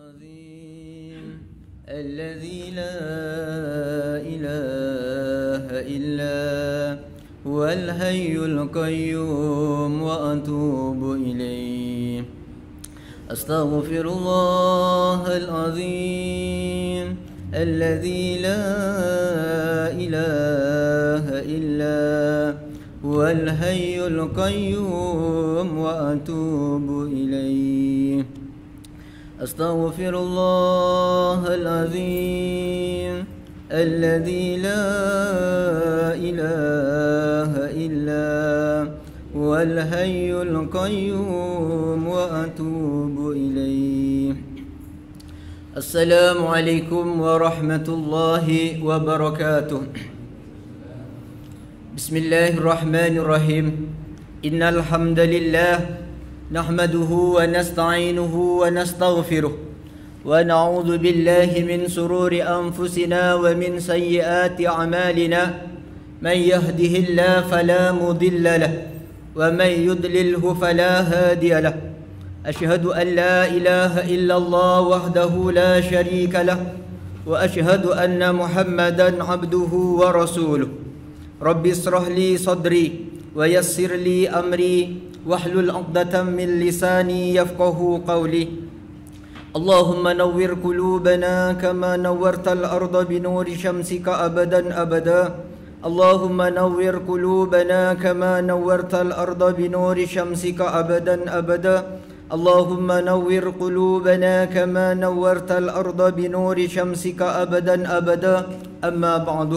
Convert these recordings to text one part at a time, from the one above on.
العظيم الذي لا إله إلا هو الحي القيوم وأتوب إليه أستغفر الله العظيم الذي لا إله إلا هو الحي القيوم وأتوب إليه أستغفر الله العظيم الذي لا إله إلا هو الحي القيوم وأتوب إليه السلام عليكم ورحمة الله وبركاته بسم الله الرحمن الرحيم إن الحمد لله نحمده ونستعينه ونستغفره ونعوذ بالله من شرور أنفسنا ومن سيئات أعمالنا من يهده الله فلا مضل له ومن يضلله فلا هادي له أشهد أن لا إله إلا الله وحده لا شريك له وأشهد أن محمدا عبده ورسوله رب اشرح لي صدري ويسر لي أمري واحلل عقدة من لساني يفقه قولي اللهم نور قلوبنا كما نورت الأرض بنور شمسك أبدا أبدا اللهم نور قلوبنا كما نورت الأرض بنور شمسك أبدا أبدا اللهم نور قلوبنا كما نورت الأرض بنور شمسك أبدا أبدا أما بعد.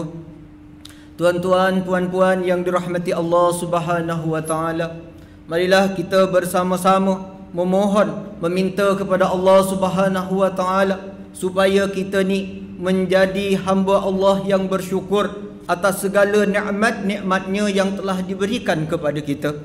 Tuan-tuan, puan-puan yang dirahmati Allah Subhanahu wa taala, marilah kita bersama-sama memohon, meminta kepada Allah Subhanahu wa taala supaya kita ni menjadi hamba Allah yang bersyukur atas segala nikmat-nikmatnya yang telah diberikan kepada kita.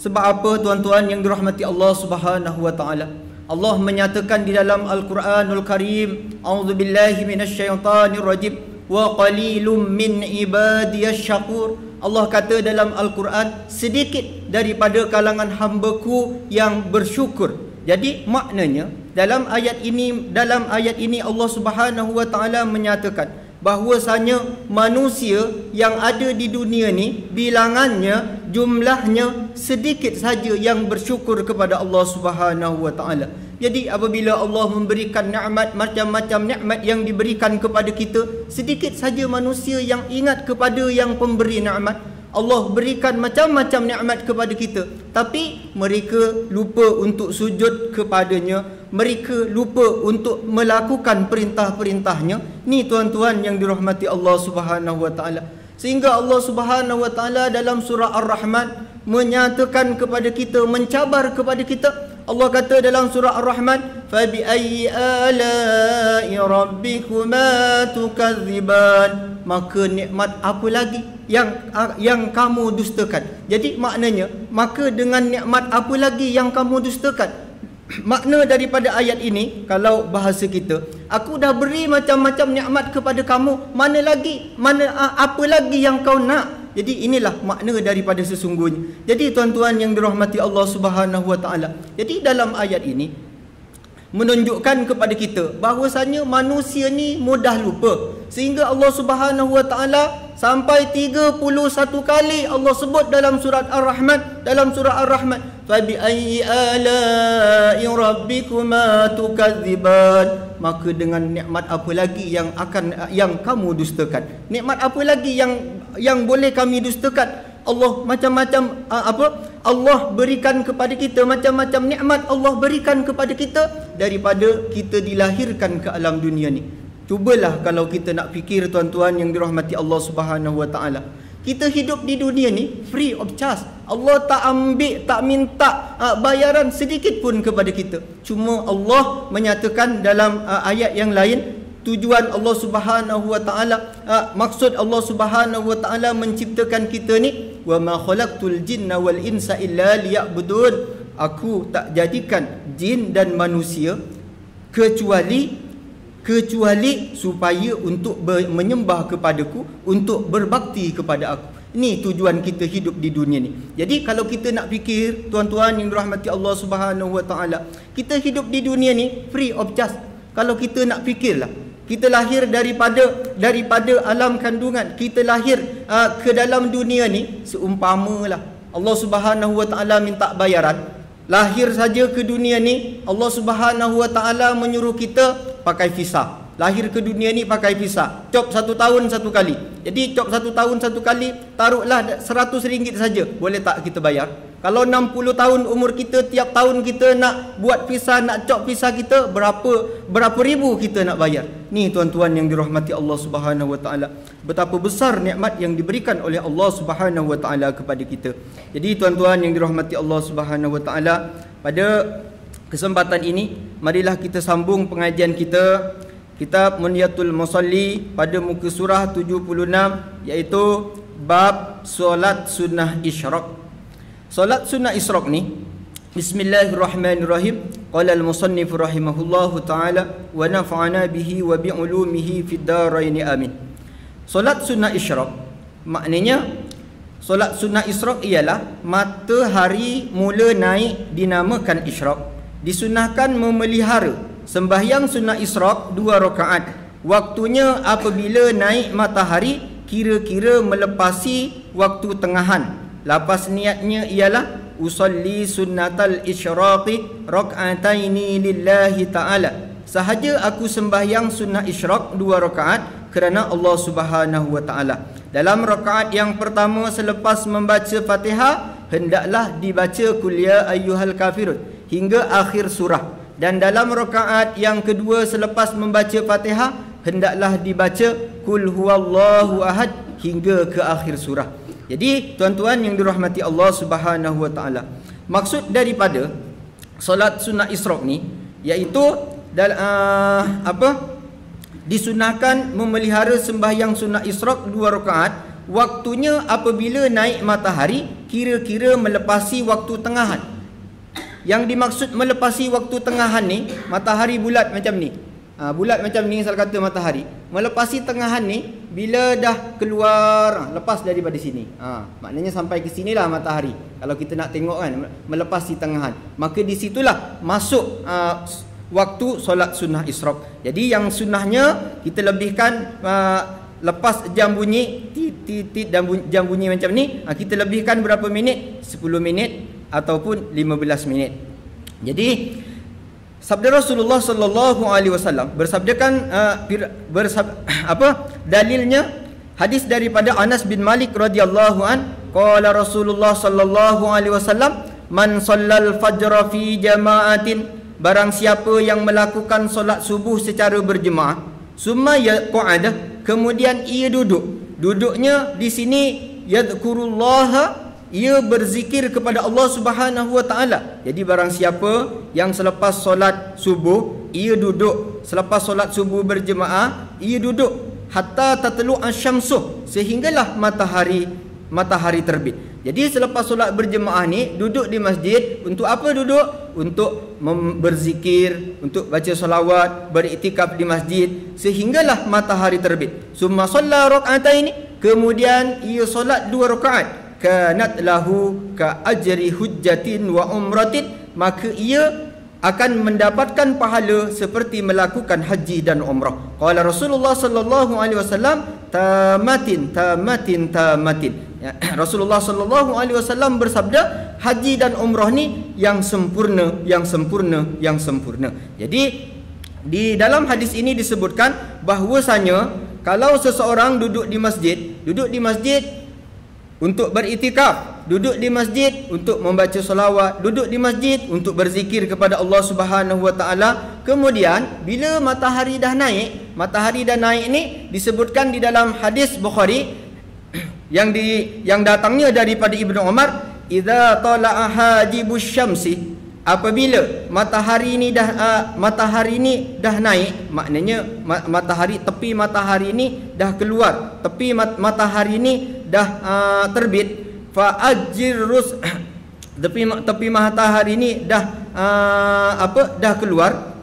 Sebab apa tuan-tuan yang dirahmati Allah Subhanahu wa taala? Allah menyatakan di dalam Al-Quranul Karim, a'udzubillahi minasyaitonir rajim, wa qalilum min ibadiyasy syakur. Allah kata dalam Al-Quran, sedikit daripada kalangan hamba-Ku yang bersyukur. Jadi maknanya dalam ayat ini Allah Subhanahu wa taala menyatakan bahwasanya manusia yang ada di dunia ni bilangannya, jumlahnya sedikit saja yang bersyukur kepada Allah Subhanahu wa taala. Jadi apabila Allah memberikan nikmat, macam-macam nikmat yang diberikan kepada kita, sedikit saja manusia yang ingat kepada yang pemberi nikmat. Allah berikan macam-macam nikmat kepada kita, tapi mereka lupa untuk sujud kepadanya, mereka lupa untuk melakukan perintah-perintahnya. Ni tuan-tuan yang dirahmati Allah Subhanahu wa taala. Sehingga Allah Subhanahu wa taala dalam surah Ar-Rahman menyatakan kepada kita, mencabar kepada kita. Allah kata dalam surah Ar-Rahman, fa bi ayyi ala'i rabbikuma tukadziban, maka nikmat apa lagi yang kamu dustakan. Jadi maknanya, maka dengan nikmat apa lagi yang kamu dustakan? Makna daripada ayat ini, kalau bahasa kita, aku dah beri macam-macam nikmat kepada kamu, apa lagi yang kau nak? Jadi inilah makna daripada sesungguhnya. Jadi tuan-tuan yang dirahmati Allah Subhanahu wa taala, jadi dalam ayat ini menunjukkan kepada kita bahwasanya manusia ni mudah lupa. Sehingga Allah Subhanahu wa taala sampai 31 kali Allah sebut dalam surat Ar-Rahman, fa bi ayyi ala'i rabbikuma tukadziban, maka dengan nikmat apa lagi yang kamu dustakan? Nikmat apa lagi yang boleh kami dustakan? Allah macam-macam Allah berikan kepada kita, macam-macam nikmat Allah berikan kepada kita daripada kita dilahirkan ke alam dunia ni. Cubalah kalau kita nak fikir tuan-tuan yang dirahmati Allah Subhanahu wa taala. Kita hidup di dunia ni free of charge. Allah tak minta bayaran sedikit pun kepada kita. Cuma Allah menyatakan dalam ayat yang lain, tujuan Allah Subhanahu wa taala, maksud Allah Subhanahu wa taala menciptakan kita ni, wa ma khalaqtul jinna wal insa illa liya'budun, aku tak jadikan jin dan manusia kecuali supaya untuk menyembah kepadaku, untuk berbakti kepada aku. Ni tujuan kita hidup di dunia ni. Jadi kalau kita nak fikir, tuan-tuan yang dirahmati Allah Subhanahu Wa Taala, kita hidup di dunia ni free of charge. Kalau kita nak fikirlah, kita lahir daripada alam kandungan, kita lahir ke dalam dunia ni seumpamalah Allah Subhanahu Wa Taala minta bayaran. Lahir saja ke dunia ni, Allah Subhanahu Wa Taala menyuruh kita pakai visa. Lahir ke dunia ni pakai visa. Cop 1 tahun 1 kali. Jadi cop 1 tahun 1 kali, taruhlah RM100 saja. Boleh tak kita bayar? Kalau 60 tahun umur kita, tiap tahun kita nak buat visa, nak cop visa kita, berapa ribu kita nak bayar? Ni tuan-tuan yang dirahmati Allah Subhanahu Wa Taala. Betapa besar nikmat yang diberikan oleh Allah Subhanahu Wa Taala kepada kita. Jadi tuan-tuan yang dirahmati Allah Subhanahu Wa Taala, pada kesempatan ini marilah kita sambung pengajian kita, kitab Munyatul Musalli, pada muka surah 76, iaitu bab solat sunnah isyraq. Solat sunnah isyraq ni, bismillahirrahmanirrahim. Qala al-musannif rahimahullahu ta'ala wa nafa'ana bihi wa bi'ulumihi fid darain amin. Solat sunnah isyraq maknanya, solat sunnah isyraq ialah matahari mula naik dinamakan isyraq. Disunahkan memelihara sembahyang sunnah isyraq 2 rakaat. Waktunya apabila naik matahari kira-kira melepasi waktu tengahan. Lapas niatnya ialah usalli sunnatal isyraqi rak'ataini lillahi ta'ala. Sahaja aku sembahyang sunnah isyraq 2 rakaat kerana Allah Subhanahu Wa Ta'ala. Dalam rakaat yang pertama selepas membaca Fatihah, hendaklah dibaca Qul ya ayyuhal kafirun hingga akhir surah. Dan dalam rakaat yang kedua selepas membaca Fatihah, hendaklah dibaca Qul huwallahu ahad hingga ke akhir surah. Jadi tuan-tuan yang dirahmati Allah Subhanahu Wa Taala, maksud daripada solat sunnah isyraq ni iaitu disunahkan memelihara sembahyang sunnah isyraq 2 rakaat. Waktunya apabila naik matahari kira-kira melepasi waktu tengahan. Yang dimaksud melepasi waktu tengahan ni, matahari bulat macam ni. Bulat macam ni, salah kata matahari. Melepasi tengahan ni bila dah keluar, lepas daripada sini. Maknanya sampai ke sinilah matahari. Kalau kita nak tengok kan, melepasi tengahan. Maka di situlah masuk waktu solat sunnah isyraq. Jadi yang sunnahnya kita lebihkan lepas jam bunyi, titit dan jam bunyi macam ni, kita lebihkan berapa minit? 10 minit ataupun 15 minit. Jadi sabda Rasulullah sallallahu alaihi wasallam bersabdakan, dalilnya hadis daripada Anas bin Malik radhiyallahu an, qala Rasulullah sallallahu alaihi wasallam, man shallal fajra fi jama'atin, barang siapa yang melakukan solat subuh secara berjemaah, summa yaq'ada, kemudian ia duduknya di sini yadhkurullaha, ia berzikir kepada Allah Subhanahu Wa Taala. Jadi barang siapa yang selepas solat subuh ia duduk, selepas solat subuh berjemaah ia duduk hatta tatlu asyamsu, sehinggalah matahari terbit. Jadi selepas solat berjemaah ni duduk di masjid. Untuk apa duduk? Untuk berzikir, untuk baca solawat, beriktikaf di masjid sehinggalah matahari terbit. Summa shalla rak'ataini, kemudian ia solat 2 rakaat. Kanat lahu ka ajri hujjatin wa umratin, maka ia akan mendapatkan pahala seperti melakukan haji dan umrah. Qala Rasulullah sallallahu alaihi wasallam, tamatin. Ya, Rasulullah sallallahu alaihi wasallam bersabda, haji dan umrah ni yang sempurna. Jadi di dalam hadis ini disebutkan bahwasanya kalau seseorang duduk di masjid untuk beriktikaf, duduk di masjid untuk membaca solawat, duduk di masjid untuk berzikir kepada Allah Subhanahu Wa Taala. Kemudian bila matahari dah naik ni disebutkan di dalam hadis Bukhari yang datangnya daripada Ibnu Umar, idza tala'a hajibus syamsi, apabila matahari ni dah naik, maknanya tepi matahari ni dah keluar, tepi matahari ni dah terbit, fa ajrus, tepi matahari ni dah keluar,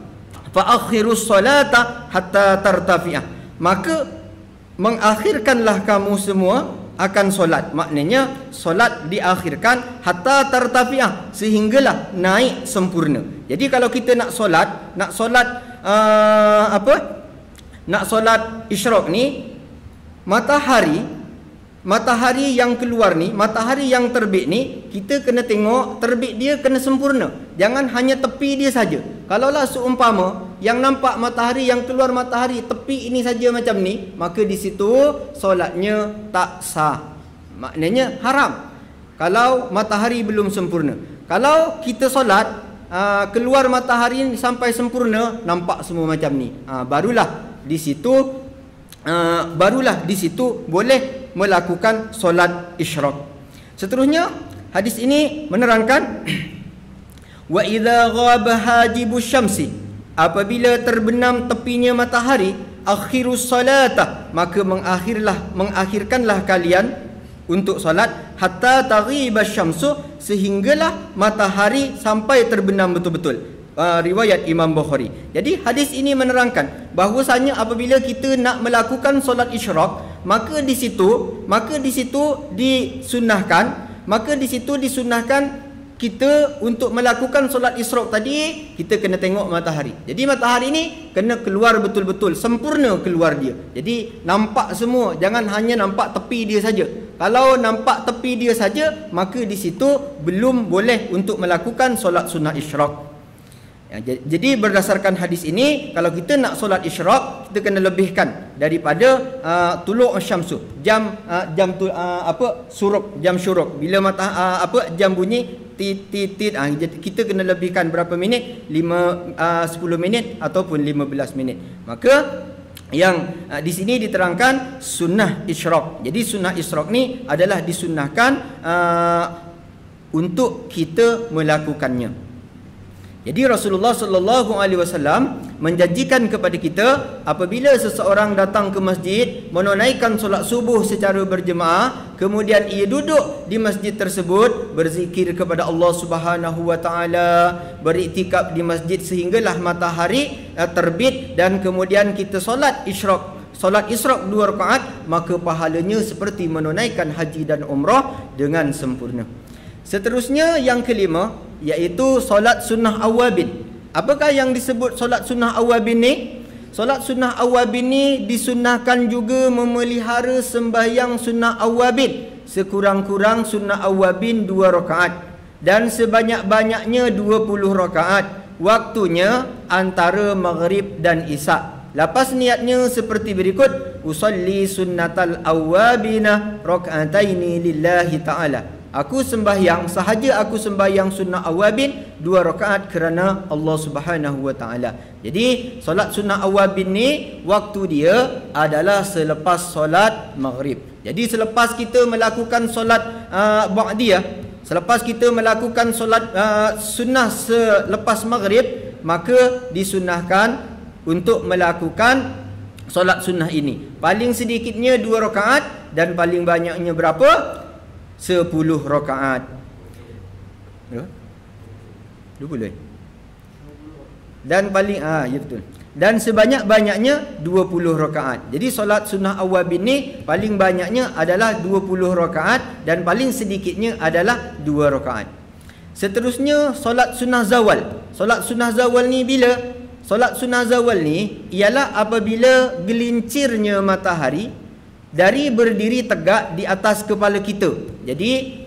fa akhirus salata hatta tartafi'ah, maka mengakhirkanlah kamu semua akan solat. Maknanya solat diakhirkan hatta tartafi'ah, sehinggalah naik sempurna. Jadi kalau kita nak solat isyraq ni, matahari yang keluar ni, matahari yang terbit ni, kita kena tengok terbit dia kena sempurna. Jangan hanya tepi dia saja. Kalaulah seumpama yang nampak matahari, yang keluar matahari tepi ini saja macam ni, maka di situ solatnya tak sah. Maknanya haram kalau matahari belum sempurna. Kalau kita solat keluar matahari sampai sempurna, nampak semua macam ni, barulah di situ boleh melakukan solat isyraq. Seterusnya hadis ini menerangkan wa idza ghaba hajibus syamsi, apabila terbenam tepinya matahari, akhirus salata, maka mengakhirkanlah kalian untuk solat hatta taghibas syamsu, sehinggalah matahari sampai terbenam betul-betul. Riwayat Imam Bukhari. Jadi hadis ini menerangkan bahwasanya apabila kita nak melakukan solat isyraq, maka di situ disunahkan kita untuk melakukan solat isyraq tadi, kita kena tengok matahari. Jadi matahari ni kena keluar betul-betul, sempurna keluar dia. Jadi nampak semua, jangan hanya nampak tepi dia saja. Kalau nampak tepi dia saja, maka di situ belum boleh untuk melakukan solat sunnah isyraq. Jadi berdasarkan hadis ini, kalau kita nak solat isyraq, kita kena lebihkan daripada tulu' syamsu, jam syuruk. Bila jam bunyi tit, kita kena lebihkan berapa minit? 10 minit ataupun 15 minit. Maka yang di sini diterangkan sunnah isyraq. Jadi sunnah isyraq ni adalah disunnahkan untuk kita melakukannya. Jadi Rasulullah sallallahu alaihi wasallam menjanjikan kepada kita, apabila seseorang datang ke masjid menunaikan solat subuh secara berjemaah, kemudian ia duduk di masjid tersebut berzikir kepada Allah Subhanahu wa taala, beriktikaf di masjid sehinggalah matahari terbit, dan kemudian kita solat isyraq 2 rakaat, maka pahalanya seperti menunaikan haji dan umrah dengan sempurna. Seterusnya yang kelima, iaitu solat sunnah awabin. Apakah yang disebut solat sunnah awabin ni? Solat sunnah awabin ni disunnahkan juga memelihara sembahyang sunnah awabin. Sekurang-kurang sunnah awabin 2 rakaat, dan sebanyak-banyaknya 20 rakaat. Waktunya antara maghrib dan isyak. Lapas niatnya seperti berikut: usalli sunnatal awabina rak'ataini lillahi ta'ala. Aku sembahyang sunnah awabin 2 rakaat kerana Allah Subhanahu wa taala. Jadi solat sunnah awabin ni waktu dia adalah selepas solat maghrib. Jadi selepas kita melakukan solat ba'diyah, selepas kita melakukan solat sunnah selepas maghrib, maka disunahkan untuk melakukan solat sunnah ini. Paling sedikitnya 2 rakaat dan paling banyaknya berapa? 10 rakaat. 20. Dan paling ya betul. Dan sebanyak-banyaknya 20 rakaat. Jadi solat sunnah awabin ni paling banyaknya adalah 20 rakaat dan paling sedikitnya adalah 2 rakaat. Seterusnya solat sunnah zawal. Solat sunnah zawal ni bila? Solat sunnah zawal ni ialah apabila gelincirnya matahari dari berdiri tegak di atas kepala kita. Jadi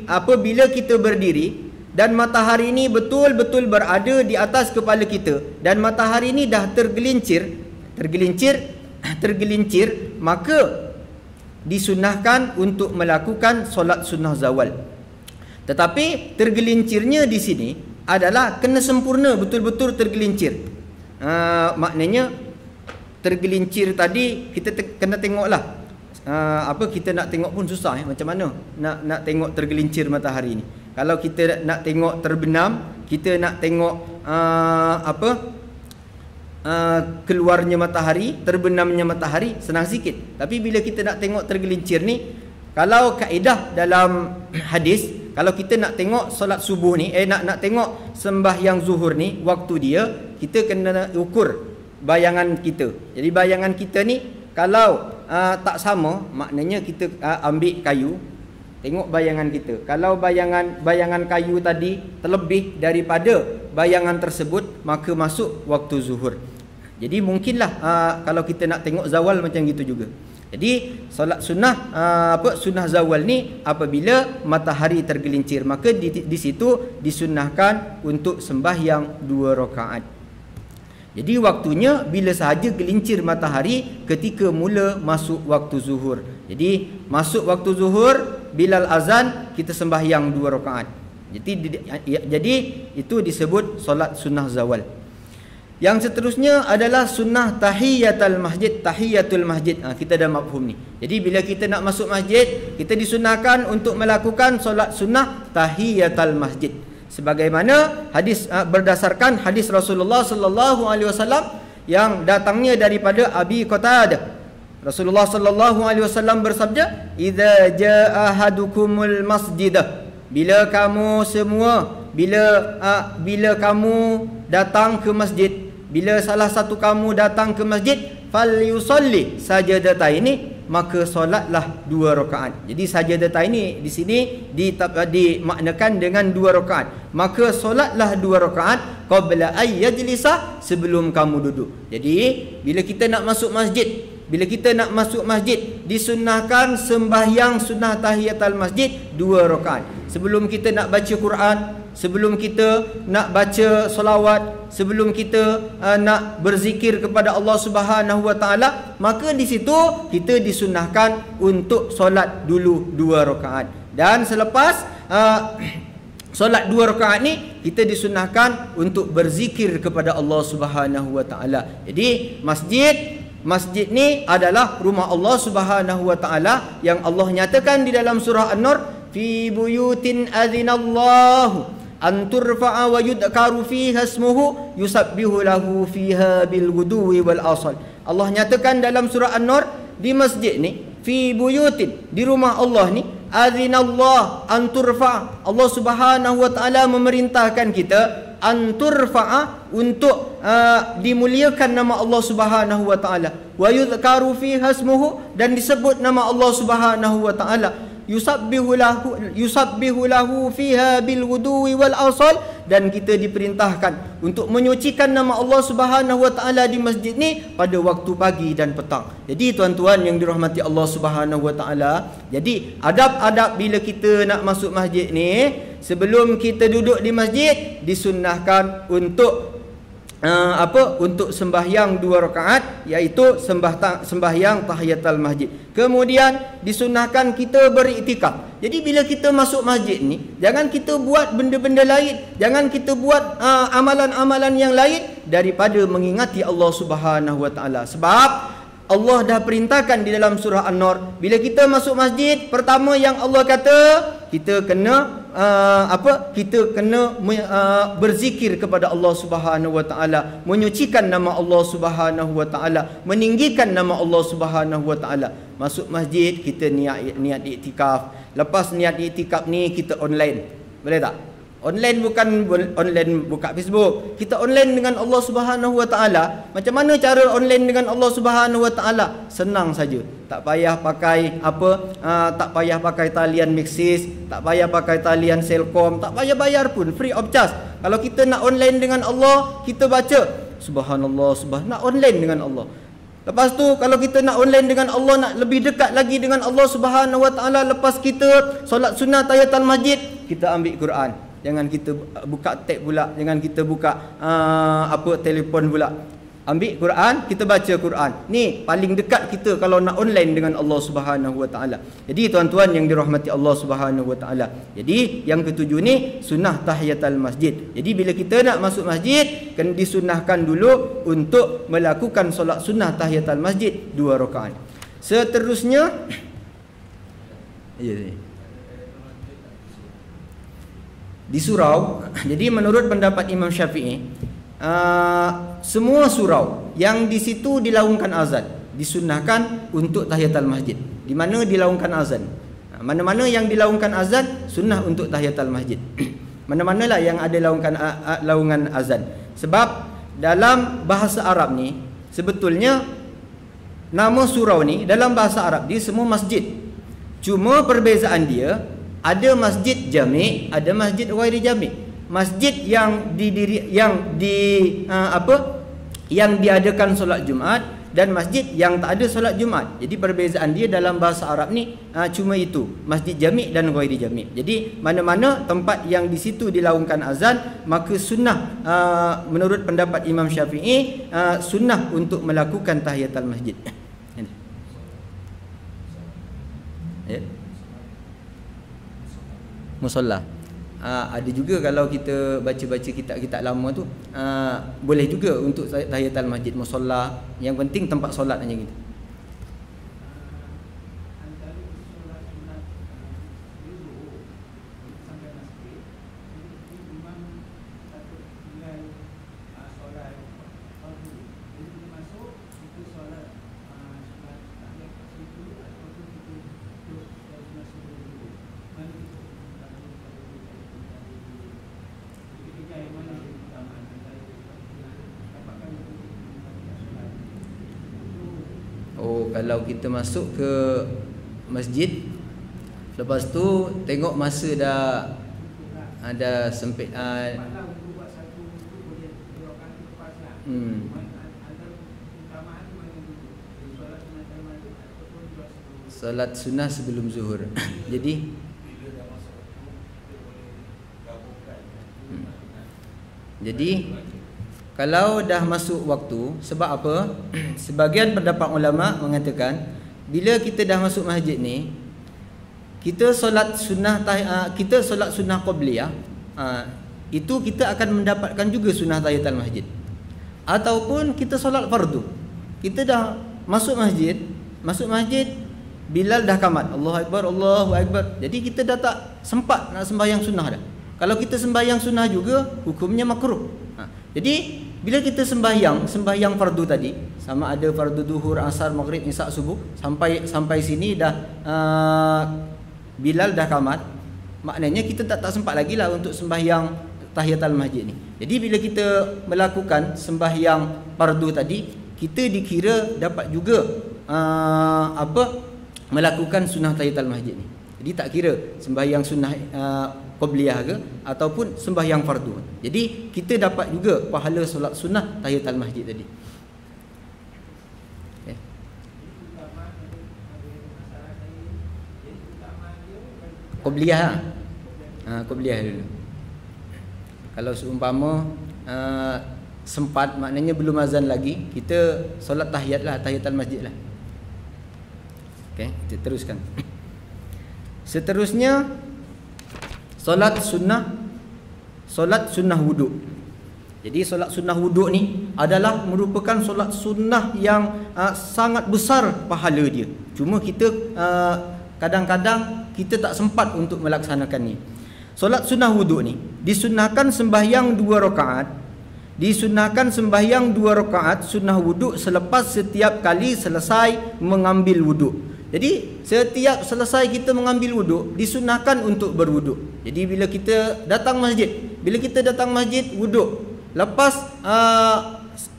apabila kita berdiri dan matahari ini betul-betul berada di atas kepala kita, dan matahari ini dah tergelincir, maka disunahkan untuk melakukan solat sunnah zawal. Tetapi tergelincirnya di sini adalah kena sempurna, betul-betul tergelincir. Maknanya tergelincir tadi kita kena tengoklah. Kita nak tengok pun susah macam mana nak tengok tergelincir matahari ni. Kalau kita nak tengok terbenam, kita nak tengok keluarnya matahari, terbenamnya matahari, senang sikit. Tapi bila kita nak tengok tergelincir ni, kalau kaedah dalam hadis, kalau kita nak tengok solat subuh ni, nak tengok sembahyang zuhur ni, waktu dia, kita kena ukur bayangan kita. Jadi bayangan kita ni, kalau tak sama, maknanya kita ambil kayu, tengok bayangan kita. Kalau bayangan kayu tadi terlebih daripada bayangan tersebut, maka masuk waktu zuhur. Jadi mungkinlah kalau kita nak tengok zawal macam gitu juga. Jadi solat sunnah sunnah zawal ni apabila matahari tergelincir, maka di situ disunnahkan untuk sembahyang 2 rakaat. Jadi waktunya bila sahaja gelincir matahari ketika mula masuk waktu zuhur. Jadi masuk waktu zuhur, Bilal azan, kita sembahyang 2 rakaat. Jadi itu disebut solat sunnah zawal. Yang seterusnya adalah sunnah tahiyatul masjid. Tahiyatul masjid, kita dah mafhum ni. Jadi bila kita nak masuk masjid, kita disunahkan untuk melakukan solat sunnah tahiyatul masjid. Sebagaimana hadis berdasarkan hadis Rasulullah sallallahu alaihi wasallam yang datangnya daripada Abi Qatadah. Rasulullah sallallahu alaihi wasallam bersabda, "Idza jaa ahadukumul masjidah." Bila kamu semua bila kamu datang ke masjid, bila salah satu kamu datang ke masjid, falyusalli sajadataini, maka solatlah 2 rakaat. Jadi sajadataini di sini dimaknakan dengan 2 rakaat. Maka solatlah 2 rakaat qabla ay yajlisa, sebelum kamu duduk. Jadi bila kita nak masuk masjid, disunnahkan sembahyang sunnah tahiyatul masjid 2 rakaat. Sebelum kita nak baca Quran, sebelum kita nak baca solawat, sebelum kita nak berzikir kepada Allah Subhanahu wa taala, maka di situ kita disunnahkan untuk solat dulu 2 rakaat. Dan selepas solat 2 rakaat ni, kita disunahkan untuk berzikir kepada Allah Subhanahu wa taala. Jadi masjid ni adalah rumah Allah Subhanahu wa taala yang Allah nyatakan di dalam surah An-Nur, fi buyutin adzinallahu an turfa'a wa yudkaru fiha ismuhu yusabbihu lahu fiha bil ghuduwi wal asal. Allah nyatakan dalam surah An-Nur, di masjid ni, fi buyutin, di rumah Allah ni, adzinallah an turfa', Allah Subhanahu wa taala memerintahkan kita an turfa'a, untuk dimuliakan nama Allah Subhanahu wa taala, wa yudkaru fiha ismuhu, dan disebut nama Allah Subhanahu wa taala, yusabbihu lahu fiha bil ghuduwi wal asal, dan kita diperintahkan untuk menyucikan nama Allah Subhanahu wa taala di masjid ni pada waktu pagi dan petang. Jadi tuan-tuan yang dirahmati Allah Subhanahu wa taala, jadi adab-adab bila kita nak masuk masjid ni, sebelum kita duduk di masjid disunnahkan untuk untuk sembahyang 2 rakaat, iaitu sembahyang tahiyatul masjid. Kemudian disunnahkan kita beriktikaf. Jadi bila kita masuk masjid ni, jangan kita buat benda-benda lain, jangan kita buat amalan-amalan yang lain daripada mengingati Allah Subhanahu wa taala. Sebab Allah dah perintahkan di dalam surah An-Nur, bila kita masuk masjid, pertama yang Allah kata, kita kena berzikir kepada Allah Subhanahu wa taala, menyucikan nama Allah Subhanahu wa taala, meninggikan nama Allah Subhanahu wa taala. Masuk masjid kita niat iktikaf. Lepas niat iktikaf ni kita online. Boleh tak? Online bukan online buka Facebook. Kita online dengan Allah Subhanahu wa taala. Macam mana cara online dengan Allah Subhanahu wa taala? Senang saja. Tak payah pakai tak payah pakai talian Maxis, tak payah pakai talian Selcom, tak payah bayar pun, free of charge. Kalau kita nak online dengan Allah, kita baca subhanallah, nak online dengan Allah. Lepas tu kalau kita nak online dengan Allah, nak lebih dekat lagi dengan Allah Subhanahu wa taala, lepas kita solat sunnah tahiyatul masjid, kita ambil Quran. Jangan kita buka tab pula, jangan kita buka telefon pula. Ambil Quran, kita baca Quran. Ni paling dekat kita kalau nak online dengan Allah Subhanahu wa taala. Jadi tuan-tuan yang dirahmati Allah Subhanahu wa taala. Jadi yang ketujuh ni sunnah tahiyatul masjid. Jadi bila kita nak masuk masjid, kena disunnahkan dulu untuk melakukan solat sunnah tahiyatul masjid 2 rakaat. Seterusnya di surau. Jadi menurut pendapat Imam Syafi'i, semua surau yang di situ dilaungkan azan disunnahkan untuk tahiyatul masjid. Di mana dilaungkan azan, mana-mana yang dilaungkan azan sunnah untuk tahiyatul masjid. Mana-manalah yang ada laungan azan. Sebab dalam bahasa Arab ni sebetulnya nama surau ni dalam bahasa Arab dia semua masjid. Cuma perbezaan dia, ada masjid jami', ada masjid ghairi jami'. Masjid yang yang diadakan solat Jumaat dan masjid yang tak ada solat Jumaat. Jadi perbezaan dia dalam bahasa Arab ni cuma itu, masjid jami' dan ghairi jami'. Jadi mana-mana tempat yang di situ dilaungkan azan, maka sunnah menurut pendapat Imam Syafi'i, sunnah untuk melakukan tahiyatul masjid. Ya. Musalla. Ada juga kalau kita baca-baca kitab-kitab lama tu, boleh juga untuk tahiyatul masjid, musalla. Yang penting tempat solat aja gitu. Kalau kita masuk ke masjid, lepas tu tengok masa dah ada sempit, solat sunnah sebelum zuhur. Jadi kalau dah masuk waktu, sebab apa? Sebagian pendapat ulama mengatakan, bila kita dah masuk masjid ni, kita solat sunnah qabliyah, itu kita akan mendapatkan juga sunnah tahiyatul masjid. Ataupun kita solat fardu. Kita dah masuk masjid, Bilal dah kamat, Allahu Akbar, Allahu Akbar. Jadi kita dah tak sempat nak sembahyang sunnah dah. Kalau kita sembahyang sunnah juga, hukumnya makruh. Jadi bila kita sembahyang fardu tadi, sama ada fardu duhur, asar, maghrib, isya, subuh, sampai sini dah Bilal dah kamat, maknanya kita tak sempat lagi lah untuk sembahyang tahiyatul masjid ni. Jadi bila kita melakukan sembahyang fardu tadi, kita dikira dapat juga melakukan sunnah tahiyatul masjid ni. Jadi tak kira sembahyang sunnah qabliyah ke ataupun sembahyang fardu. Jadi kita dapat juga pahala solat sunnah tahiyatul masjid tadi. Okay. Qabliyah. Qabliyah dulu. Kalau seumpama sempat, maknanya belum azan lagi, kita solat tahiyatul masjid lah. Okey, kita teruskan. Seterusnya solat sunnah wuduk. Jadi solat sunnah wuduk ni adalah merupakan solat sunnah yang sangat besar pahala dia. Cuma kita kadang-kadang kita tak sempat untuk melaksanakan ni. Solat sunnah wuduk ni disunnahkan sembahyang 2 rakaat. Disunnahkan sembahyang 2 rakaat sunnah wuduk selepas setiap kali selesai mengambil wuduk. Jadi setiap selesai kita mengambil wuduk, disunnahkan untuk berwuduk. Jadi bila kita datang masjid, wuduk. Lepas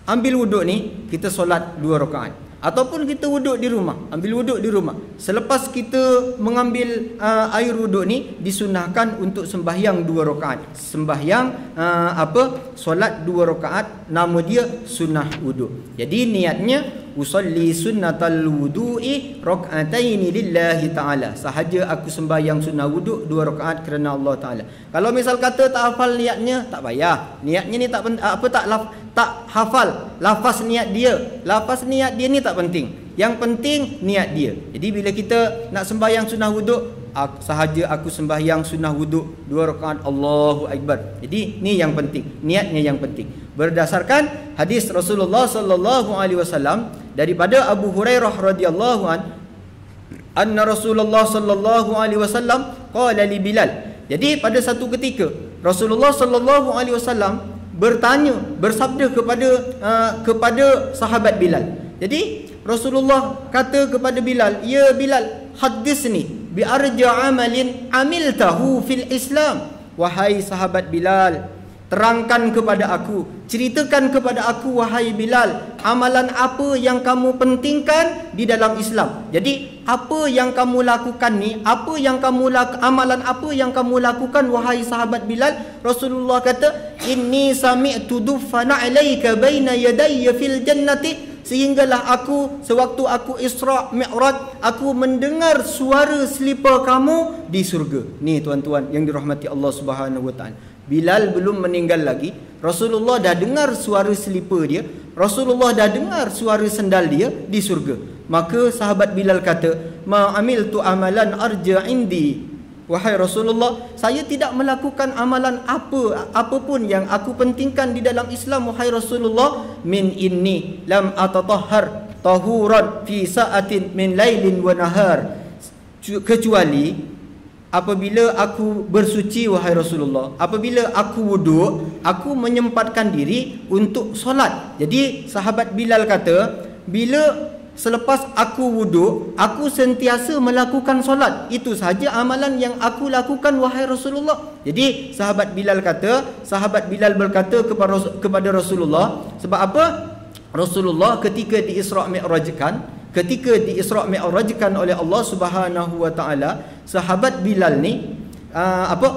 ambil wuduk ni, kita solat 2 rakaat. Ataupun kita wuduk di rumah, ambil wuduk di rumah. Selepas kita mengambil air wuduk ni, disunnahkan untuk sembahyang 2 rakaat. Sembahyang solat 2 rakaat, nama dia sunnah wuduk. Jadi niatnya usolli sunnatal wudu'i rak'ataini lillahi ta'ala. Sahaja aku sembahyang sunnah wuduk 2 rakaat kerana Allah Ta'ala. Kalau misal kata tak hafal niatnya, tak payah. Niatnya ni tak hafal lafaz niat dia. Lafaz niat dia ni tak penting. Yang penting niat dia. Jadi bila kita nak sembahyang sunnah wuduk, sahaja aku sembahyang sunnah wuduk 2 rakaat, Allahu Akbar. Jadi ni yang penting, niatnya yang penting. Berdasarkan hadis Rasulullah sallallahu alaihi wasallam daripada Abu Hurairah radhiyallahu anna Rasulullah sallallahu alaihi wasallam qala li Bilal. Jadi pada satu ketika Rasulullah sallallahu alaihi wasallam bersabda kepada sahabat Bilal. Jadi Rasulullah kata kepada Bilal, "Ya Bilal, hadisni bi arja amalin amiltahu fil Islam." Wahai sahabat Bilal, terangkan kepada aku, ceritakan kepada aku wahai Bilal, amalan apa yang kamu pentingkan di dalam Islam. Jadi apa yang kamu lakukan ni, amalan apa yang kamu lakukan wahai sahabat Bilal? Rasulullah kata, inni sami'tu duffana alaika baina yadayya fil jannati, sehinggalah aku sewaktu aku Isra Mi'raj, aku mendengar suara selipar kamu di surga. Ni tuan-tuan yang dirahmati Allah Subhanahu wa taala. Bilal belum meninggal lagi, Rasulullah dah dengar suara selipar dia, Rasulullah dah dengar suara sendal dia di surga. Maka sahabat Bilal kata, ma amiltu amalan arja indi, wahai Rasulullah, saya tidak melakukan amalan apapun yang aku pentingkan di dalam Islam wahai Rasulullah, min inni lam atatahhar tahuran fi sa'atin min lailin wa nahar, kecuali apabila aku bersuci wahai Rasulullah, apabila aku wuduk, aku menyempatkan diri untuk solat. Jadi sahabat Bilal kata, bila selepas aku wuduk, aku sentiasa melakukan solat. Itu sahaja amalan yang aku lakukan wahai Rasulullah. Jadi sahabat Bilal berkata kepada Rasulullah, sebab apa? Rasulullah ketika di Isra Mi'rajkan oleh Allah Subhanahu wa taala, sahabat Bilal ni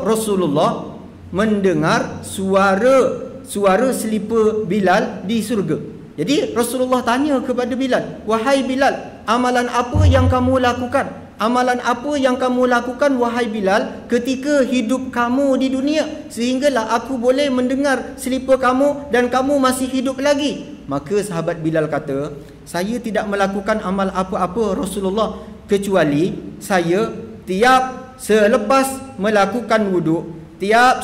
Rasulullah mendengar suara selipar Bilal di surga. Jadi Rasulullah tanya kepada Bilal, wahai Bilal, amalan apa yang kamu lakukan? Amalan apa yang kamu lakukan wahai Bilal ketika hidup kamu di dunia, sehinggalah aku boleh mendengar selipar kamu dan kamu masih hidup lagi? Maka sahabat Bilal kata, saya tidak melakukan amal apa-apa Rasulullah, kecuali saya tiap selepas melakukan wuduk,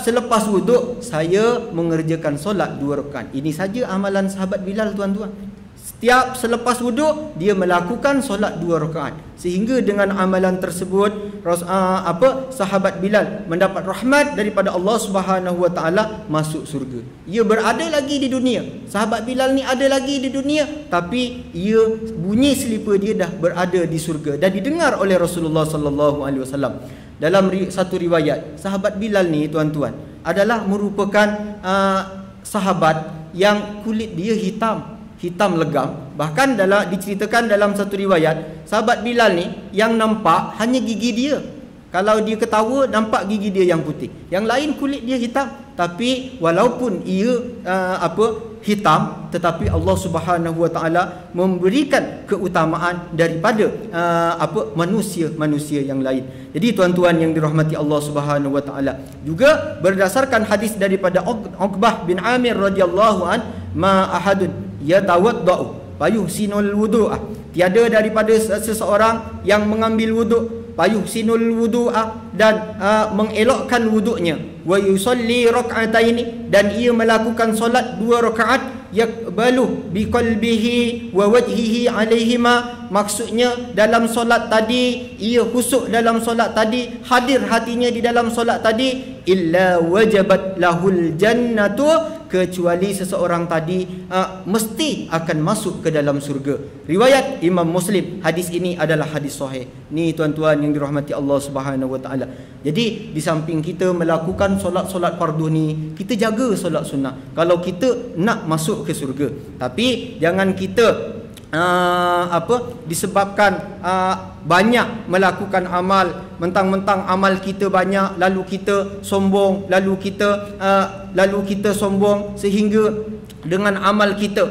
selepas wuduk saya mengerjakan solat 2 rakaat. Ini saja amalan sahabat Bilal tuan-tuan. Setiap selepas wuduk dia melakukan solat 2 rakaat. Sehingga dengan amalan tersebut sahabat Bilal mendapat rahmat daripada Allah Subhanahu wa taala, masuk surga. Ia berada lagi di dunia. Sahabat Bilal ni ada lagi di dunia, tapi ia bunyi selipar dia dah berada di surga dan didengar oleh Rasulullah sallallahu alaihi wasallam. Dalam satu riwayat, sahabat Bilal ni tuan-tuan adalah merupakan sahabat yang kulit dia hitam legam. Bahkan diceritakan dalam satu riwayat, sahabat Bilal ni yang nampak hanya gigi dia. Kalau dia ketawa, nampak gigi dia yang putih. Yang lain kulit dia hitam. Tapi walaupun ia hitam, tetapi Allah Subhanahu wa taala memberikan keutamaan daripada manusia-manusia yang lain. Jadi tuan-tuan yang dirahmati Allah Subhanahu wa taala, juga berdasarkan hadis daripada Uqbah bin Amir radhiyallahu an, ma ahadun yatawaddau fayuhsinul wudu'ah, tiada daripada seseorang yang mengambil wuduk, fayuhsinul wudu'ah, dan mengelokkan wuduknya, wa yusalli rak'ataini, dan ia melakukan solat 2 rakaat, yaqbalu biqalbihi wa wajhihi alaihima, maksudnya dalam solat tadi ia khusyuk dalam solat tadi, hadir hatinya di dalam solat tadi, illa wajabat lahul jannatu, kecuali seseorang tadi mesti akan masuk ke dalam surga. Riwayat Imam Muslim. Hadis ini adalah hadis sahih. Ni tuan-tuan yang dirahmati Allah Subhanahu wa taala. Jadi di samping kita melakukan solat-solat fardu ni, kita jaga solat sunnah kalau kita nak masuk ke surga. Tapi jangan kita disebabkan banyak melakukan amal, mentang-mentang amal kita banyak, lalu kita sombong, sehingga dengan amal kita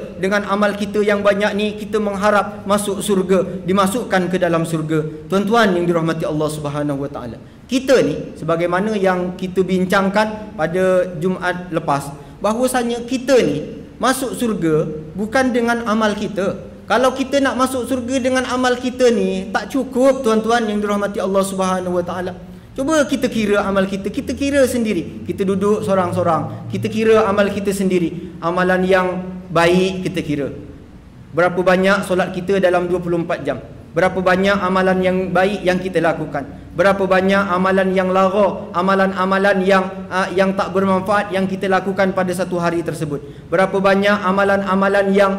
yang banyak ni kita mengharap masuk surga, dimasukkan ke dalam surga. Tuan-tuan yang dirahmati Allah Subhanahu wa taala, kita ni sebagaimana yang kita bincangkan pada Jumaat lepas, bahwasanya kita ni masuk surga bukan dengan amal kita. Kalau kita nak masuk surga dengan amal kita ni, tak cukup tuan-tuan yang dirahmati Allah Subhanahu wa taala. Cuba kita kira amal kita, kita kira sendiri. Kita duduk sorang-sorang, kita kira amal kita sendiri. Amalan yang baik kita kira. Berapa banyak solat kita dalam 24 jam? Berapa banyak amalan yang baik yang kita lakukan? Berapa banyak amalan yang lara, amalan-amalan yang tak bermanfaat yang kita lakukan pada satu hari tersebut? Berapa banyak amalan-amalan yang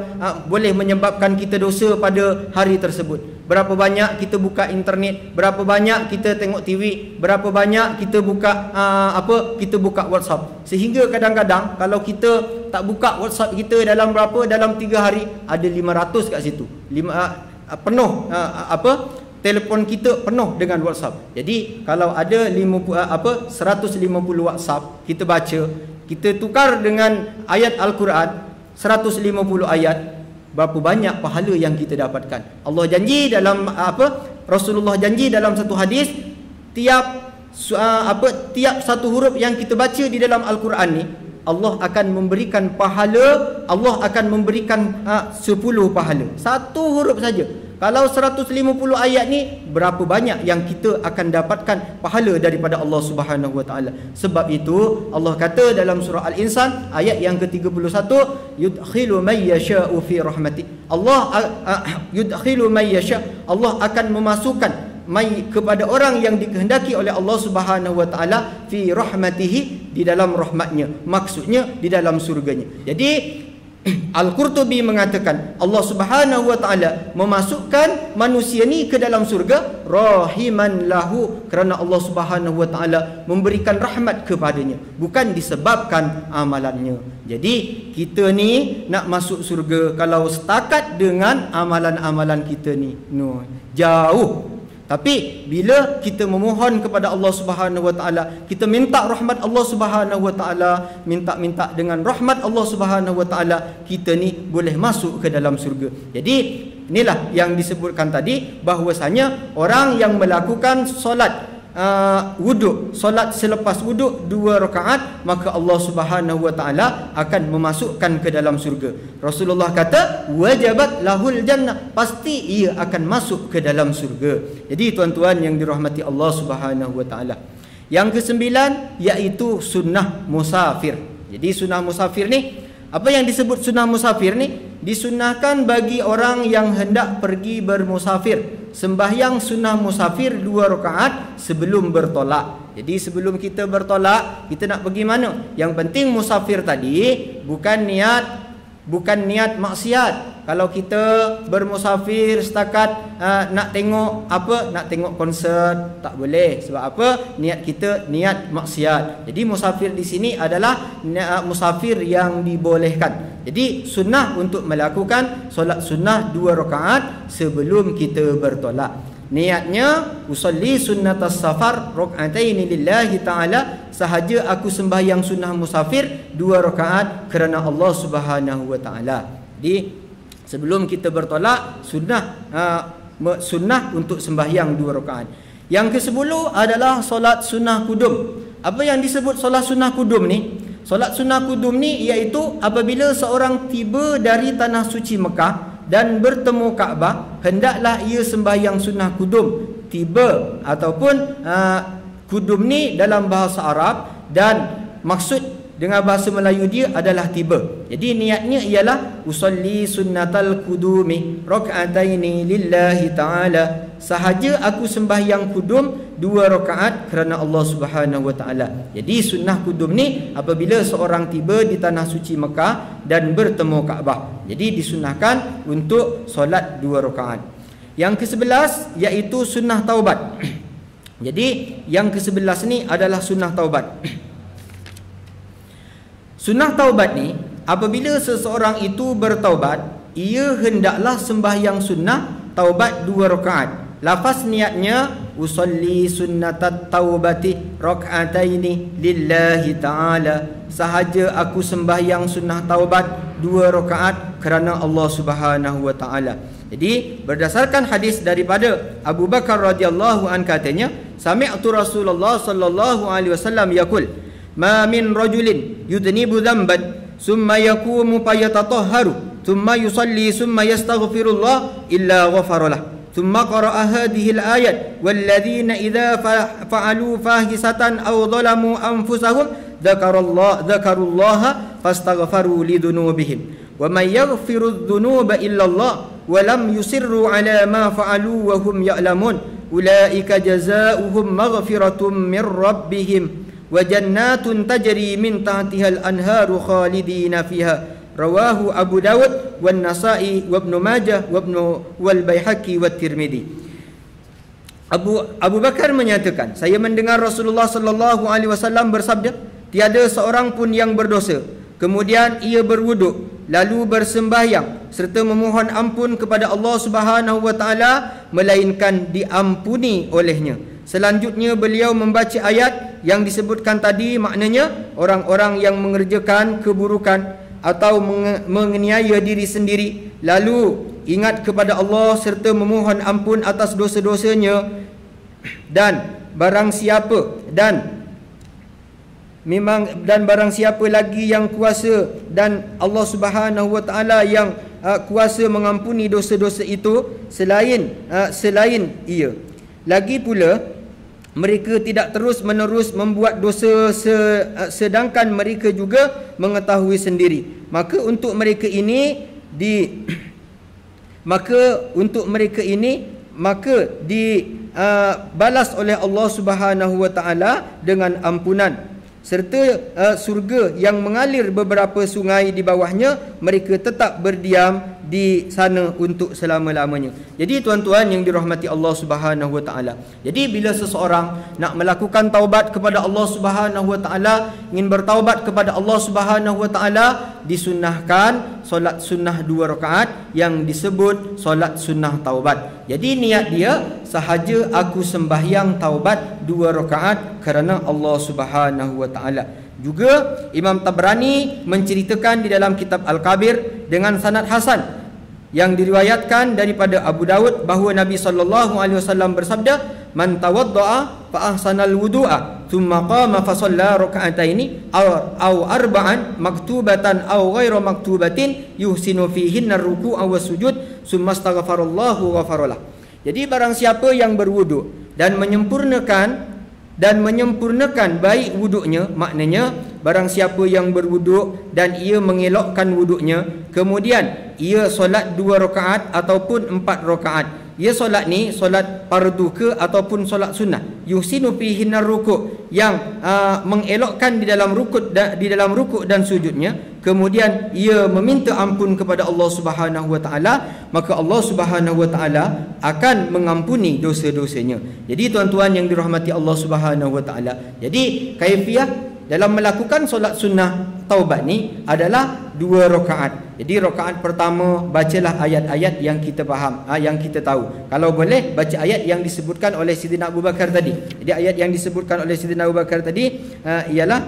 boleh menyebabkan kita dosa pada hari tersebut? Berapa banyak kita buka internet, berapa banyak kita tengok TV, berapa banyak kita buka kita buka WhatsApp. Sehingga kadang-kadang kalau kita tak buka WhatsApp kita dalam 3 hari, ada 500 kat situ. Penuh telefon kita penuh dengan WhatsApp. Jadi kalau ada 150 WhatsApp kita baca, kita tukar dengan ayat Al-Quran 150 ayat, berapa banyak pahala yang kita dapatkan. Allah janji dalam Rasulullah janji dalam satu hadis, tiap satu huruf yang kita baca di dalam Al-Quran ni, Allah akan memberikan pahala, Allah akan memberikan 10 pahala. Satu huruf saja. Kalau 150 ayat ni, berapa banyak yang kita akan dapatkan pahala daripada Allah Subhanahu Wa Taala. Sebab itu Allah kata dalam surah Al-Insan ayat yang ke-31, yudkhilu may yasha'u fi rahmati. Allah yudkhilu may yasha', Allah akan memasukkan kepada orang yang dikehendaki oleh Allah Subhanahu Wa Taala fi rahmatihi, di dalam rahmatnya, maksudnya di dalam surganya. Jadi Al-Qurtubi mengatakan Allah Subhanahu Wa Taala memasukkan manusia ni ke dalam surga rahiman lahu, kerana Allah Subhanahu Wa Taala memberikan rahmat kepadanya, bukan disebabkan amalannya. Jadi kita ni nak masuk surga kalau setakat dengan amalan-amalan kita ni, jauh. Tapi bila kita memohon kepada Allah Subhanahu Wa Taala, kita minta rahmat Allah Subhanahu Wa Taala, minta dengan rahmat Allah Subhanahu Wa Taala, kita ni boleh masuk ke dalam surga. Jadi inilah yang disebutkan tadi, bahwasanya orang yang melakukan solat wuduk, solat selepas wuduk 2 rakaat, maka Allah Subhanahu Wa Taala akan memasukkan ke dalam surga. Rasulullah kata wajabat lahul jannah, pasti ia akan masuk ke dalam surga. Jadi tuan-tuan yang dirahmati Allah Subhanahu Wa Taala, yang ke-9 iaitu sunnah musafir. Jadi sunnah musafir ni, apa yang disebut sunnah musafir ni? Disunahkan bagi orang yang hendak pergi bermusafir, sembahyang sunnah musafir 2 rakaat sebelum bertolak. Jadi sebelum kita bertolak, kita nak pergi mana? Yang penting musafir tadi bukan niat maksiat. Kalau kita bermusafir setakat nak tengok konsert, tak boleh. Sebab apa? Niat kita niat maksiat. Jadi musafir di sini adalah musafir yang dibolehkan. Jadi sunnah untuk melakukan solat sunnah 2 rakaat sebelum kita bertolak. Niatnya usolli sunnatas safar rak'ataini lillahi ta'ala, sahaja aku sembahyang sunnah musafir 2 rakaat kerana Allah Subhanahu Wa Ta'ala. Jadi sebelum kita bertolak, sunnah untuk sembahyang 2 rakaat. Yang ke-10 adalah solat sunnah kudum. Apa yang disebut solat sunnah kudum ni? Solat sunnah kudum ni iaitu apabila seorang tiba dari tanah suci Mekah dan bertemu Kaabah, hendaklah ia sembahyang sunnah kudum. Tiba ataupun kudum ni dalam bahasa Arab, dan maksud dengan bahasa Melayu dia adalah tiba. Jadi niatnya ialah usolli sunnatal kudumi rak'ataini lillahi ta'ala, sahaja aku sembahyang kudum 2 rakaat kerana Allah Subhanahu Wa Ta'ala. Jadi sunnah kudum ni apabila seorang tiba di tanah suci Mekah dan bertemu Kaabah. Jadi disunahkan untuk solat 2 rakaat. Yang ke-11 iaitu sunnah taubat. Jadi yang ke-11 ni adalah sunnah taubat. Sunnah taubat ni, apabila seseorang itu bertaubat, ia hendaklah sembahyang sunnah taubat 2 rakaat. Lafaz niatnya usolli sunnatat taubati rak'ataini lillahi ta'ala, sahaja aku sembahyang sunnah taubat 2 rakaat kerana Allah Subhanahu Wa Ta'ala. Jadi berdasarkan hadis daripada Abu Bakar radhiyallahu an, katanya sami'tu Rasulullah sallallahu alaihi wasallam yaqul ma min rajulin yudnibu dhanban summa yaqumu fayatatahharu thumma yusalli thumma yastaghfirullah illa ghafara lahu. ثم قرأ هذه الآية والذين إذا فعلوا فاحشة أو ظلموا أنفسهم ذكروا الله فاستغفروا لذنوبهم ومن يغفر الذنوب إلا الله ولم يصروا على ما فعلوا وهم يعلمون أولئك جزاؤهم مغفرة من ربهم وجنات تجري من تحتها الأنهار خالدين فيها rawahu Abu Dawud wan Nasa'i wa Ibnu Majah wal Baihaqi wa Tirmidzi. Abu Bakar menyatakan, saya mendengar Rasulullah sallallahu alaihi wasallam bersabda, tiada seorang pun yang berdosa kemudian ia berwuduk lalu bersembahyang serta memohon ampun kepada Allah Subhanahu wa taala melainkan diampuni olehnya. Selanjutnya beliau membaca ayat yang disebutkan tadi, maknanya orang-orang yang mengerjakan keburukan atau menganiaya diri sendiri lalu ingat kepada Allah serta memohon ampun atas dosa-dosanya, dan barang siapa lagi yang kuasa dan Allah Subhanahu wa taala yang kuasa mengampuni dosa-dosa itu selain ia. Lagi pula mereka tidak terus-menerus membuat dosa sedangkan mereka juga mengetahui sendiri. Maka untuk mereka ini dibalas oleh Allah Subhanahu wa taala dengan ampunan serta surga yang mengalir beberapa sungai di bawahnya. Mereka tetap berdiam di sana untuk selama-lamanya. Jadi tuan-tuan yang dirahmati Allah Subhanahu wa taala, jadi bila seseorang nak melakukan taubat kepada Allah Subhanahu wa taala, ingin bertaubat kepada Allah Subhanahu wa taala, disunnahkan solat sunnah 2 rakaat yang disebut solat sunnah taubat. Jadi niat dia sahaja aku sembahyang taubat 2 rakaat kerana Allah Subhanahu wa taala. Juga Imam Tabrani menceritakan di dalam kitab Al-Kabir dengan sanad hasan yang diriwayatkan daripada Abu Dawud bahawa Nabi sallallahu alaihi wasallam bersabda, man tawaddaa fa ahsanal wudu'a thumma qama fa shalla rak'ataini aw arba'an maktubatan aw ghairu maktubatin yuhsinu fihinna ar-ruku'a was sujud thumma astaghfarallahu ghafaralah. Jadi barang siapa yang berwuduk dan menyempurnakan baik wuduknya, maknanya barang siapa yang berwuduk dan ia mengelokkan wuduknya, kemudian ia solat 2 rakaat ataupun 4 rakaat. Ia solat ni solat fardu ke ataupun solat sunnah, yuhsinu fihi ruku', yang mengelokkan di dalam rukuk dan sujudnya, kemudian ia meminta ampun kepada Allah Subhanahu wa taala, maka Allah Subhanahu wa taala akan mengampuni dosa-dosanya. Jadi tuan-tuan yang dirahmati Allah Subhanahu wa taala, jadi kaifiah dalam melakukan solat sunnah taubat ni adalah 2 rakaat. Jadi rakaat pertama bacalah ayat-ayat yang kita faham, yang kita tahu. Kalau boleh baca ayat yang disebutkan oleh Sayyidina Abu Bakar tadi. Jadi ayat yang disebutkan oleh Sayyidina Abu Bakar tadi ialah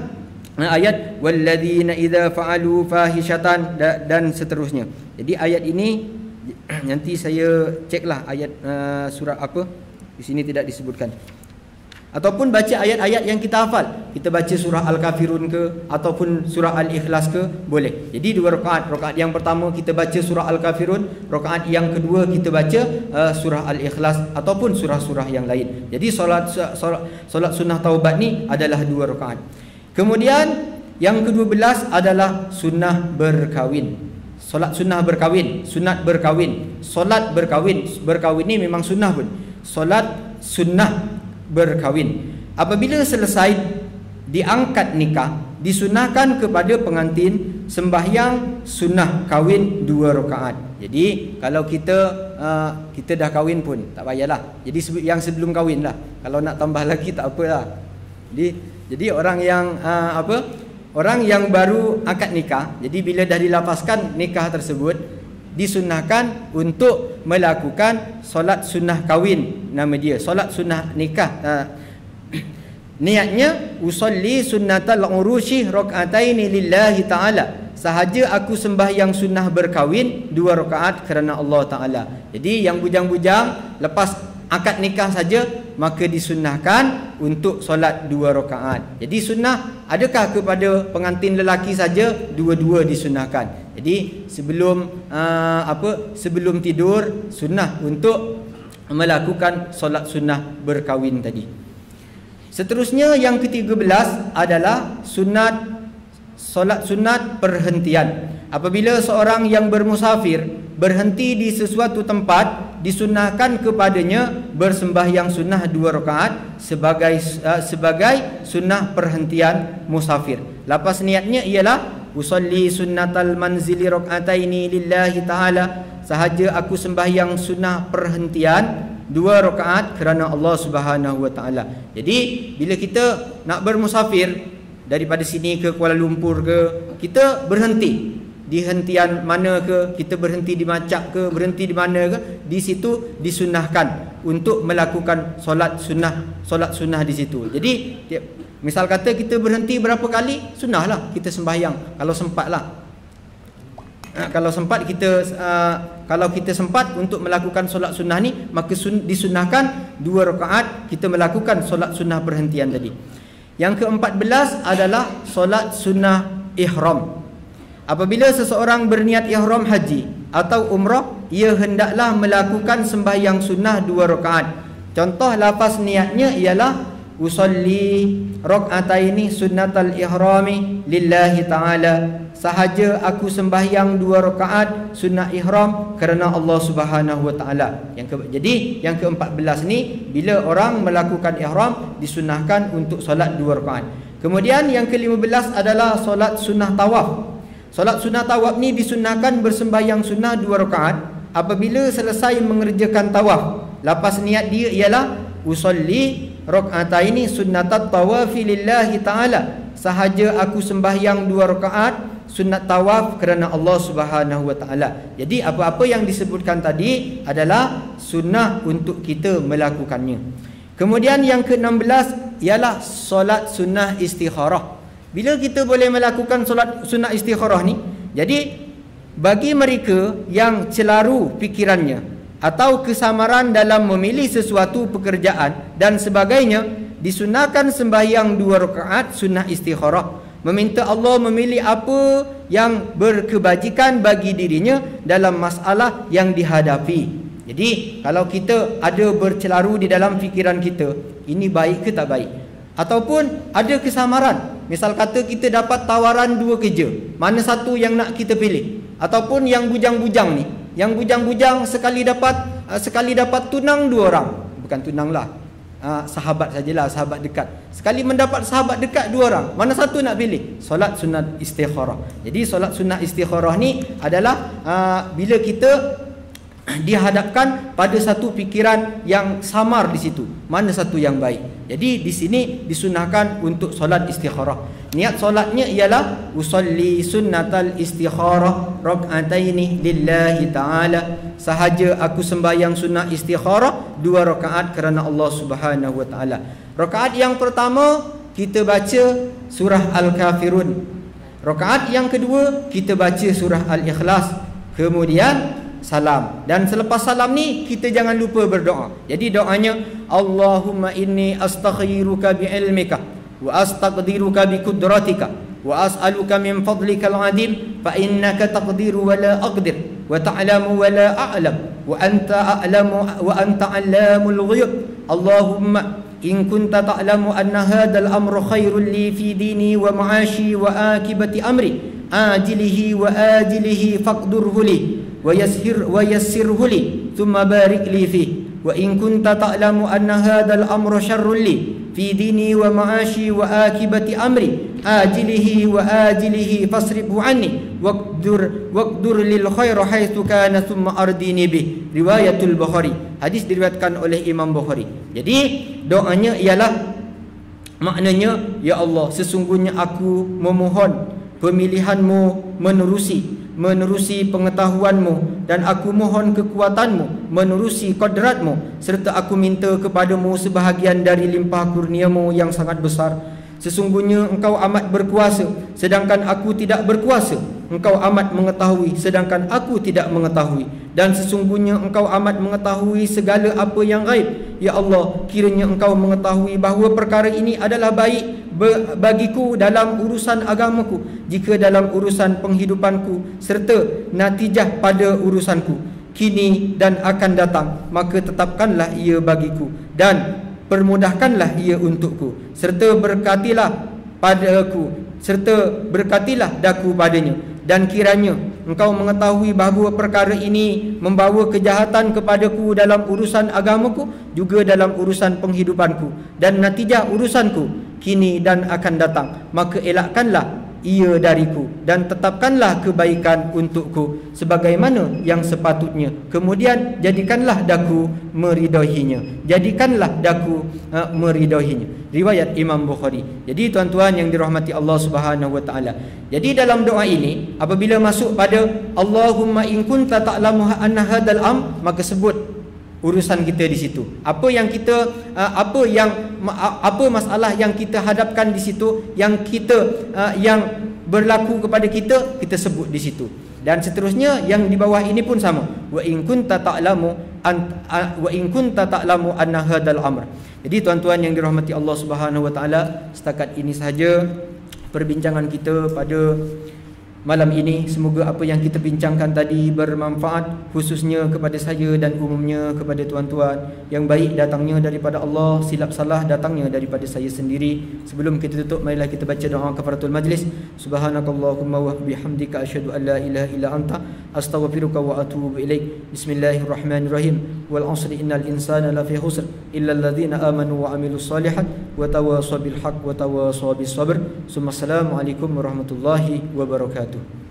ayat walladzina idza fa'alu fahishatan dan seterusnya. Jadi ayat ini nanti saya ceklah ayat surah apa. Di sini tidak disebutkan. Ataupun baca ayat-ayat yang kita hafal. Kita baca surah Al-Kafirun ke ataupun surah Al-Ikhlas ke, boleh. Jadi 2 rakaat. Rakaat yang pertama kita baca surah Al-Kafirun, rakaat yang kedua kita baca surah Al-Ikhlas ataupun surah-surah yang lain. Jadi solat sunnah taubat ni adalah 2 rakaat. Kemudian yang ke-12 adalah sunnah berkahwin. Solat sunnah berkahwin, sunat berkahwin. Solat berkahwin ni memang sunnah pun. Solat sunnah berkahwin. Apabila selesai diangkat nikah, disunahkan kepada pengantin sembahyang sunnah kahwin 2 rakaat. Jadi kalau kita dah kahwin pun tak payahlah. Jadi yang sebelum kahwin lah. Kalau nak tambah lagi tak apalah. Jadi orang yang orang yang baru akad nikah, jadi bila dah dilafazkan nikah tersebut, disunnahkan untuk melakukan solat sunnah kahwin, nama dia solat sunnah nikah. Niatnya usolli sunnatal urushi rak'ataini lillahi ta'ala, sahaja aku sembahyang sunnah berkahwin 2 rakaat kerana Allah Ta'ala. Jadi yang bujang-bujang lepas akad nikah saja, maka disunnahkan untuk solat 2 rakaat. Jadi sunnah adakah kepada pengantin lelaki saja? Dua-dua disunnahkan. Jadi sebelum tidur sunnah untuk melakukan solat sunnah berkahwin tadi. Seterusnya yang ke-13 adalah solat sunat perhentian. Apabila seorang yang bermusafir berhenti di sesuatu tempat, disunnahkan kepadanya bersembahyang sunnah 2 rakaat sebagai sunnah perhentian musafir. Lapas niatnya ialah usolli sunnatal manzili rak'ataini lillahi ta'ala, sahaja aku sembahyang sunnah perhentian 2 rakaat kerana Allah Subhanahu wa taala. Jadi bila kita nak bermusafir daripada sini ke Kuala Lumpur ke, kita berhenti di hentian mana ke, kita berhenti di Macak ke, berhenti di mana ke, di situ disunnahkan untuk melakukan solat sunnah di situ. Jadi misal kata kita berhenti berapa kali, sunnahlah kita sembahyang kalau sempatlah. Kalau kita sempat untuk melakukan solat sunnah ni, maka disunnahkan 2 rakaat kita melakukan solat sunnah perhentian tadi. Yang ke-14 adalah solat sunnah ihram. Apabila seseorang berniat ihram haji atau umrah, ia hendaklah melakukan sembahyang sunnah 2 rakaat. Contoh lafaz niatnya ialah usolli rak'ataini sunnatal ihrami lillahi ta'ala, sahaja aku sembahyang 2 rakaat sunnah ihram kerana Allah Subhanahu wa taala. Jadi yang ke-14 ni bila orang melakukan ihram disunnahkan untuk solat 2 rakaat. Kemudian yang ke-15 adalah solat sunnah tawaf. Solat sunnah tawaf ni disunnahkan bersembahyang sunnah 2 rakaat apabila selesai mengerjakan tawaf. Lafaz niat dia ialah usolli rak'ataini sunnatat tawafi lillahi ta'ala, sahaja aku sembahyang 2 rakaat sunat tawaf kerana Allah Subhanahu wa taala. Jadi apa-apa yang disebutkan tadi adalah sunnah untuk kita melakukannya. Kemudian yang ke-16 ialah solat sunnah istikharah. Bila kita boleh melakukan solat sunnah istikharah ni? Jadi bagi mereka yang celaru fikirannya atau kesamaran dalam memilih sesuatu pekerjaan dan sebagainya, disunahkan sembahyang 2 rakaat sunnah istikharah, meminta Allah memilih apa yang berkebajikan bagi dirinya dalam masalah yang dihadapi. Jadi kalau kita ada bercelaru di dalam fikiran kita, ini baik ke tak baik, ataupun ada kesamaran, misal kata kita dapat tawaran 2 kerja, mana satu yang nak kita pilih, ataupun yang bujang-bujang ni, yang bujang-bujang sekali dapat tunang 2 orang, bukan tunang lah, sahabat sajalah, sahabat dekat. Sekali mendapat sahabat dekat 2 orang, mana satu nak pilih? Solat sunat istikharah. Jadi solat sunat istikharah ni adalah bila kita dihadapkan pada satu fikiran yang samar di situ, mana satu yang baik. Jadi di sini disunahkan untuk solat istikharah. Niat solatnya ialah usolli sunnatal istikharah rak'ataini lillahi ta'ala, sahaja aku sembahyang sunnah istikharah 2 rakaat kerana Allah Subhanahu wa taala. Rakaat yang pertama kita baca surah Al-Kafirun. Rakaat yang kedua kita baca surah Al-Ikhlas. Kemudian salam, dan selepas salam ni kita jangan lupa berdoa. Jadi doanya Allahumma inni astakhiruka bi'ilmika wa astaqdiruka biqudratika wa as'aluka min fadlikal adim fa innaka taqdiru wa la aqdir wa ta'lamu wa la a'lam wa anta a'lamu wa anta 'allamul ghuyub. Allahumma in kunta ta'lamu anna hadzal amru khairul li fi dini wa ma'ashi wa akibati amri ajilihi wa ajilihi faqdurhu li ويسره لي ثم بارك لي فيه وإن كنت تعلم أن هذا الأمر شر لي في ديني ومعاشي وآكبة أمري آجله وآجله فاصرفه عني واقدر للخير حيث كان ثم أرديني به. Riwayatul Bukhari. Hadis diriwayatkan oleh Imam Bukhari. Jadi doanya ialah, maknanya, ya Allah, sesungguhnya aku memohon pemilihanmu menerusi pengetahuanmu, dan aku mohon kekuatanmu menerusi kodratmu, serta aku minta kepadamu sebahagian dari limpah kurniamu yang sangat besar. Sesungguhnya engkau amat berkuasa sedangkan aku tidak berkuasa, engkau amat mengetahui sedangkan aku tidak mengetahui, dan sesungguhnya engkau amat mengetahui segala apa yang gaib. Ya Allah, kiranya engkau mengetahui bahawa perkara ini adalah baik bagiku dalam urusan agamaku, jika dalam urusan penghidupanku, serta natijah pada urusanku kini dan akan datang, maka tetapkanlah ia bagiku dan permudahkanlah ia untukku, serta berkatilah padaku, serta berkatilah daku padanya. Dan kiranya engkau mengetahui bahawa perkara ini membawa kejahatan kepadaku dalam urusan agamaku, juga dalam urusan penghidupanku dan natijah urusanku kini dan akan datang, maka elakkanlah ia dariku, dan tetapkanlah kebaikan untukku sebagaimana yang sepatutnya. Kemudian jadikanlah daku meridainya. Jadikanlah daku meridainya. Riwayat Imam Bukhari. Jadi tuan-tuan yang dirahmati Allah Subhanahu wa taala. Jadi dalam doa ini apabila masuk pada Allahumma in kunta ta'lamu anna hadzal maka sebut urusan kita di situ. Apa masalah yang kita hadapkan di situ, yang berlaku kepada kita, kita sebut di situ. Dan seterusnya yang di bawah ini pun sama. Wa in kunta ta'lamu anna hadzal amr. Jadi tuan-tuan yang dirahmati Allah Subhanahu wa taala, setakat ini sahaja perbincangan kita pada malam ini. Semoga apa yang kita bincangkan tadi bermanfaat, khususnya kepada saya dan umumnya kepada tuan-tuan. Yang baik datangnya daripada Allah, silap salah datangnya daripada saya sendiri. Sebelum kita tutup, marilah kita baca doa kafaratul majlis. Subhanakallahumma wa bihamdika asyhadu an la ilaha illa anta astaghfiruka wa atubu ilaik. Bismillahirrahmanirrahim. Wal 'asri innal insana lafi khusr illa alladhina amanu wa 'amilus shalihat wa tawassaw bil haqq wa tawassaw bis sabr. Assalamualaikum warahmatullahi wabarakatuh.